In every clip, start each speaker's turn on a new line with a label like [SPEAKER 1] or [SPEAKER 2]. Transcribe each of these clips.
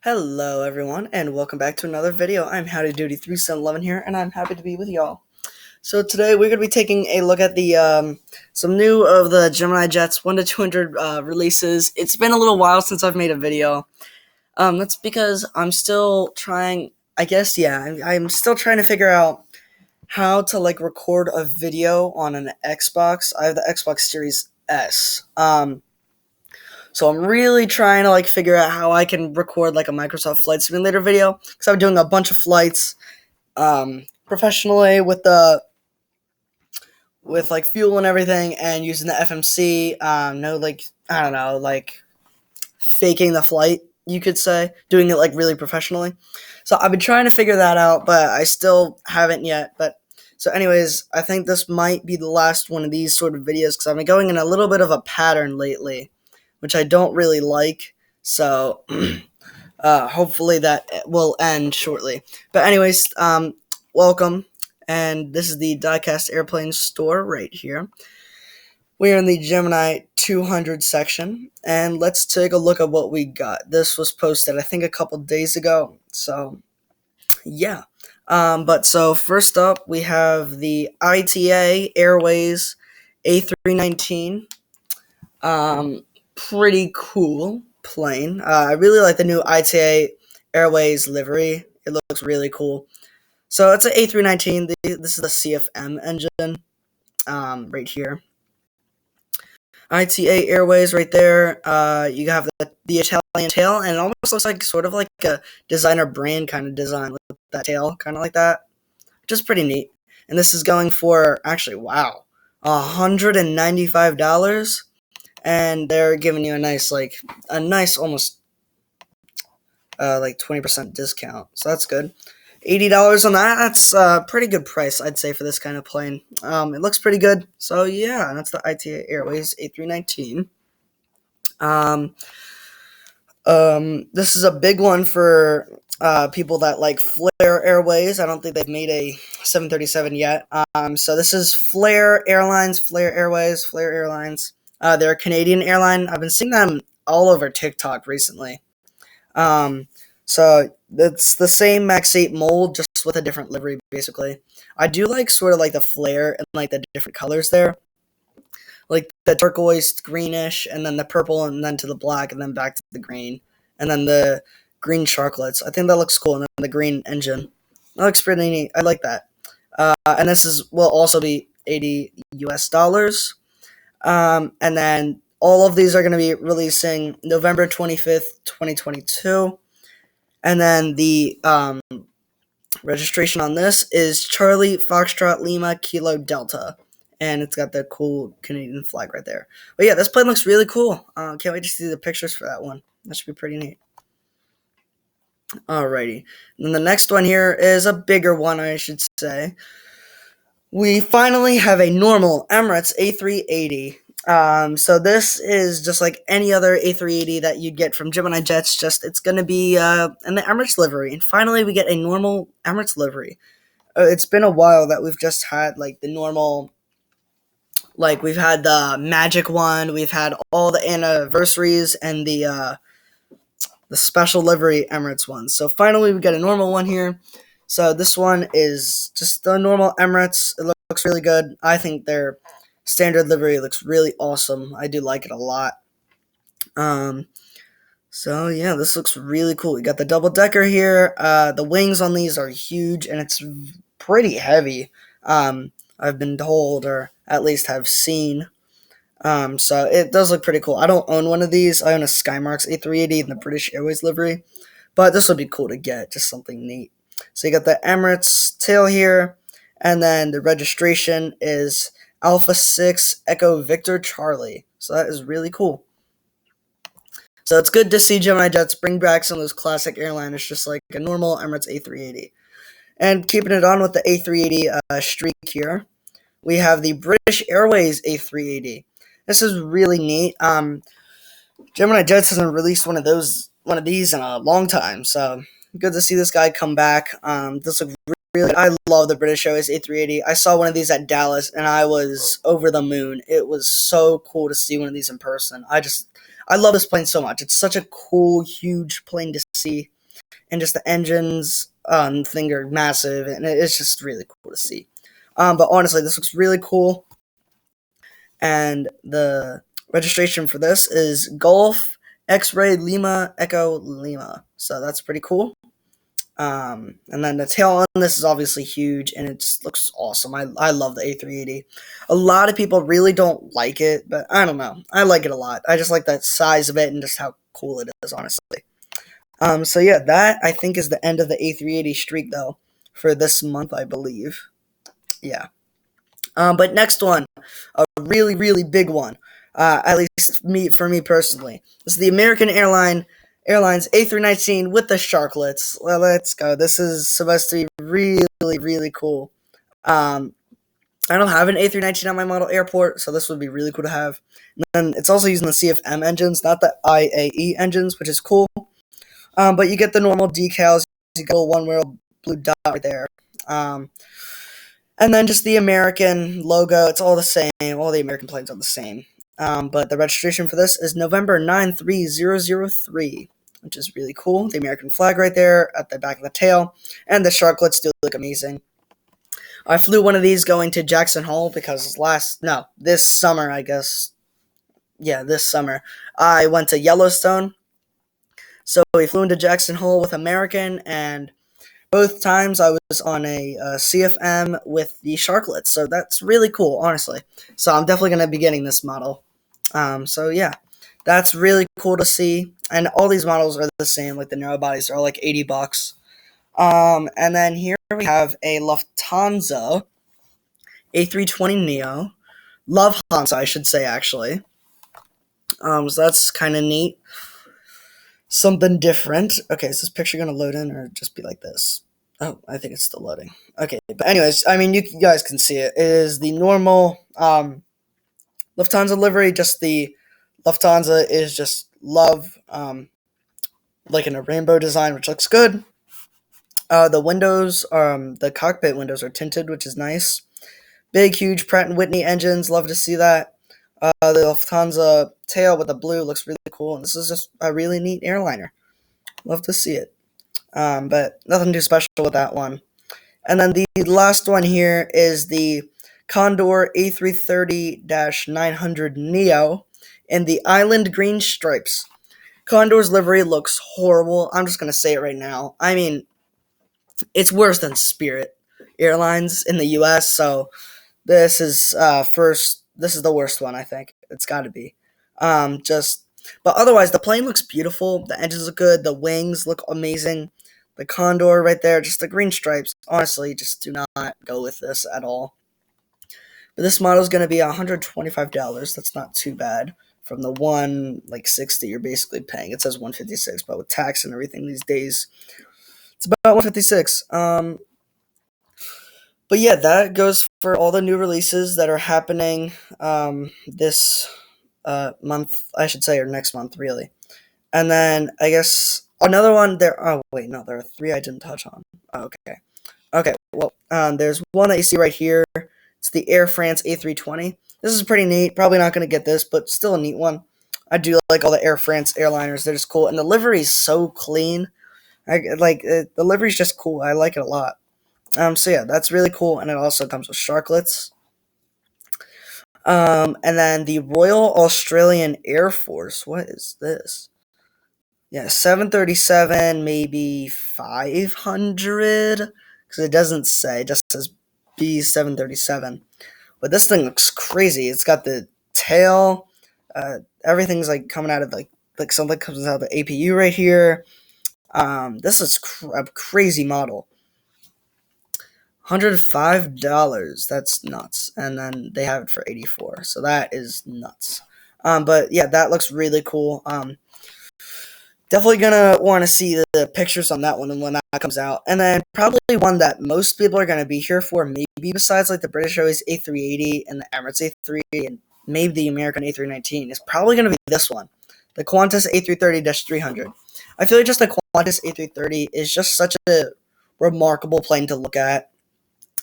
[SPEAKER 1] Hello everyone and welcome back to another video. I'm Howdy Doody 3711 here and I'm happy to be with y'all. So today we're going to be taking a look at the some new of the Gemini Jets 1 to 200 releases. It's been a little while since I've made a video. That's because I'm still trying, I'm still trying to figure out how to record a video on an Xbox. I have the Xbox Series S. So I'm really trying to figure out how I can record a Microsoft Flight Simulator video because I'm doing a bunch of flights professionally with fuel and everything and using the FMC. No, I don't know, faking the flight, you could say, doing it really professionally. So I've been trying to figure that out, but I still haven't yet. But so anyways, I think this might be the last one of these sort of videos because I've been going in a little bit of a pattern lately, which I don't really like. So hopefully that will end shortly. But anyways, welcome. And this is the diecast airplane store right here. We are in the Gemini 200 section, and let's take a look at what we got. This was posted, I think, a couple days ago. So, yeah. But so first up, we have the ITA Airways A319. Pretty cool plane. I really like the new ITA Airways livery. It looks really cool. So it's an A319. This is the CFM engine right here. ITA Airways right there. You have the Italian tail, and it almost looks like sort of like a designer brand kind of design with that tail, kind of like that, which is pretty neat. And this is going for, actually, wow, $195. And they're giving you a nice almost 20% discount. So that's good. $80 on that. That's a pretty good price, I'd say, for this kind of plane. It looks pretty good. So yeah, that's the ITA Airways A319. This is a big one for people that like Flair Airways. I don't think they've made a 737 yet. So this is Flair Airlines, Flair Airways, Flair Airlines. They're a Canadian airline. I've been seeing them all over TikTok recently. So it's the same Max 8 mold, just with a different livery, basically. I do like sort of the flare and the different colors there. Like the turquoise greenish, and then the purple, and then to the black, and then back to the green. And then the green chocolates. I think that looks cool. And then the green engine. That looks pretty neat. I like that. And this will also be $80 US. And then all of these are going to be releasing November 25th, 2022. And then the registration on this is Charlie Foxtrot Lima Kilo Delta. And it's got the cool Canadian flag right there. But yeah, this plane looks really cool. Can't wait to see the pictures for that one. That should be pretty neat. Alrighty. And then the next one here is a bigger one, I should say. We finally have a normal Emirates A380. So this is just like any other A380 that you'd get from Gemini Jets, just it's going to be in the Emirates livery. And finally, we get a normal Emirates livery. It's been a while that we've just had the normal, we've had the Magic one, we've had all the anniversaries and the special livery Emirates ones. So finally, we get a normal one here. So this one is just the normal Emirates. It looks really good. I think their standard livery looks really awesome. I do like it a lot. So yeah, this looks really cool. We got the double decker here. The wings on these are huge, and it's pretty heavy. I've been told, or at least have seen. So it does look pretty cool. I don't own one of these. I own a Skymarks A380 in the British Airways livery, but this would be cool to get, just something neat. So you got the Emirates tail here, and then the registration is Alpha 6 Echo Victor Charlie. So that is really cool. So it's good to see Gemini Jets bring back some of those classic airliners, just like a normal Emirates A380. And keeping it on with the A380 streak here, we have the British Airways A380. This is really neat. Gemini Jets hasn't released one of these in a long time, so good to see this guy come back. This looks really. I love the British Airways A380. I saw one of these at Dallas, and I was over the moon. It was so cool to see one of these in person. I love this plane so much. It's such a cool, huge plane to see, and just the engines thing are massive, and it's just really cool to see. But honestly, this looks really cool, and the registration for this is Golf X-Ray Lima Echo Lima. So that's pretty cool. And then the tail on this is obviously huge, and it looks awesome. I love the A380. A lot of people really don't like it, but I don't know. I like it a lot. I just like the size of it and just how cool it is, honestly. So yeah, that I think is the end of the A380 streak, though, for this month, I believe. Yeah. But next one, a really, really big one, at least for me personally. This is the American Airlines A319 with the sharklets. Well, let's go. This is supposed to be really, really cool. I don't have an A319 on my model airport, so this would be really cool to have. And then it's also using the CFM engines, not the IAE engines, which is cool. But you get the normal decals. You get a little one-world blue dot right there. And then just the American logo. It's all the same. All the American planes are the same. But the registration for this is November 93003, which is really cool. The American flag right there at the back of the tail. And the sharklets do look amazing. I flew one of these going to Jackson Hole because this summer, I guess. Yeah, this summer. I went to Yellowstone. So we flew into Jackson Hole with American, and both times I was on a CFM with the sharklets, so that's really cool, honestly. So I'm definitely going to be getting this model. So yeah, that's really cool to see. And all these models are the same, like the narrow bodies are all like $80. And then here we have a Lufthansa A320 Neo. Lufthansa, I should say, actually. So that's kind of neat. Something different. Okay, is this picture going to load in or just be like this? Oh, I think it's still loading. Okay, but anyways, I mean, you guys can see it. It is the normal Lufthansa livery, just the Lufthansa is just love, like in a rainbow design, which looks good. The windows, the cockpit windows are tinted, which is nice. Big, huge Pratt & Whitney engines, love to see that. The Lufthansa tail with the blue looks really cool, and this is just a really neat airliner. Love to see it. But nothing too special with that one. And then the last one here is the Condor A330-900 Neo in the island green stripes. Condor's livery looks horrible. I'm just going to say it right now. I mean, it's worse than Spirit Airlines in the US, so this is this is the worst one, I think. It's got to be. But otherwise, the plane looks beautiful. The engines look good. The wings look amazing. The Condor right there, just the green stripes. Honestly, just do not go with this at all. But this model is going to be $125. That's not too bad from the $160 you're basically paying. It says $156, but with tax and everything these days, it's about $156. But yeah, that goes for all the new releases that are happening this month, I should say, or next month, really. And then I guess another one there. Oh wait, no, there are three I didn't touch on. Oh, okay. Well, there's one that you see right here. It's the Air France A320. This is pretty neat. Probably not going to get this, but still a neat one. I do like all the Air France airliners. They're just cool, and the livery is so clean. The livery's just cool. I like it a lot. So yeah, that's really cool, and it also comes with sharklets. And then the Royal Australian Air Force. What is this? Yeah, 737, maybe 500, because it doesn't say. It just says B737. But this thing looks crazy. It's got the tail. Everything's like coming out of like something comes out of the APU right here. This is a crazy model. $105. That's nuts. And then they have it for $84. So that is nuts. But yeah, that looks really cool. Definitely gonna want to see the pictures on that one and when that comes out. And then probably one that most people are gonna be here for, maybe besides like the British Airways A380 and the Emirates A380 and maybe the American A319, is probably gonna be this one, the Qantas A330-300. I feel like just the Qantas A330 is just such a remarkable plane to look at.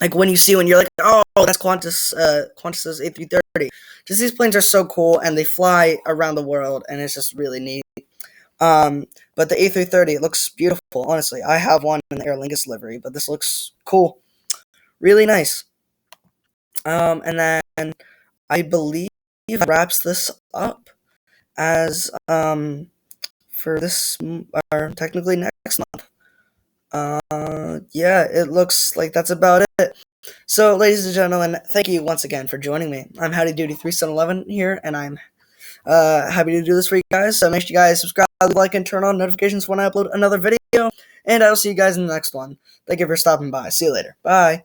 [SPEAKER 1] like when you see one, you're like, oh, that's Qantas's A330. Just these planes are so cool, and they fly around the world, and it's just really neat. But the A330, it looks beautiful. Honestly, I have one in the Aer Lingus livery, but this looks cool, really nice. And then I believe that wraps this up as for this or technically next month. Yeah, it looks like that's about it. So, ladies and gentlemen, thank you once again for joining me. I'm Howdy Duty 3711 here, and I'm happy to do this for you guys. So make sure you guys subscribe, like, and turn on notifications when I upload another video. And I will see you guys in the next one. Thank you for stopping by. See you later. Bye.